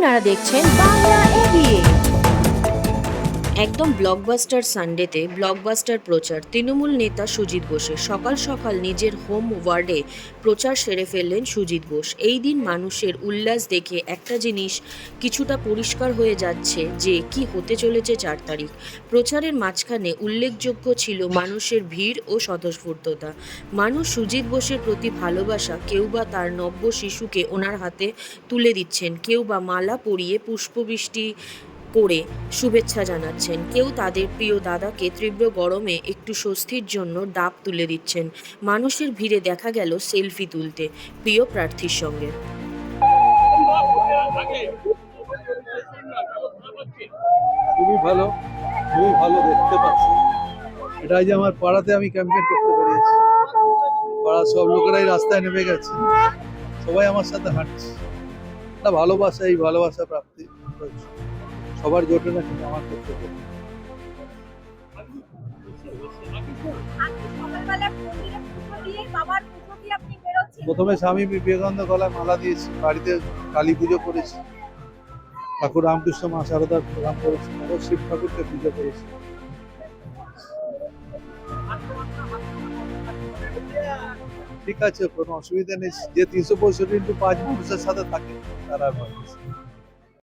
আপনারা দেখছেন বাংলা এগিয়ে। একদম ব্লকবাস্টার সানডেতে ব্লকবাস্টার প্রচার তৃণমূল নেতা সুজিত বোসের। সকাল সকাল নিজের হোম ওয়ার্ডে প্রচার সেরে ফেললেন সুজিত বোস। এই দিন মানুষের উল্লাস দেখে একটা জিনিস কিছুটা পরিষ্কার হয়ে যাচ্ছে যে কি হতে চলেছে 4 তারিখ। প্রচারের মাঝখানে উল্লেখযোগ্য ছিল মানুষের ভিড় ও স্বতঃস্ফূর্ততা। মানুষ সুজিত বোসের প্রতি ভালোবাসা, কেউ বা তার নব্য শিশুকে ওনার হাতে তুলে দিচ্ছেন, কেউ বা মালা পরিয়ে পুষ্পবৃষ্টি করে শুভেচ্ছা জানাচ্ছেন, কেউ তাদের প্রিয় দাদাকে তীব্র গরমে একটু স্বস্তির জন্য ডাব তুলে দিচ্ছেন। মানুষের ভিড়ে দেখা গেল সেলফি তুলতে প্রিয় প্রার্থীর সঙ্গে। খুবই ভালো, খুবই ভালো দেখতে পাচ্ছি। এটাই যে আমার পাড়াতে আমি ক্যাম্পেইন করতে পেরেছি। পাড়ার সব লোকেরাই রাস্তায় নেমে গেছে, সবাই আমার সাথে হাঁটছে। একটা ভালোবাসা, এই ভালোবাসা প্রাপ্তি সবার জোটে না, কিন্তু আমার করতে পারে। প্রথমে স্বামী বিবেকানন্দ গলায় মালা দিয়েছি, বাড়িতে কালী পুজো করেছি, ঠাকুর রামকৃষ্ণ মা শারদার প্রণাম করেছি, তারপর শিব ঠাকুরকে পুজো করেছি। ঠিক আছে, কোনো অসুবিধা নেই। যে 365 × 5 মানুষের সাথে থাকে তারা আর মানুষ।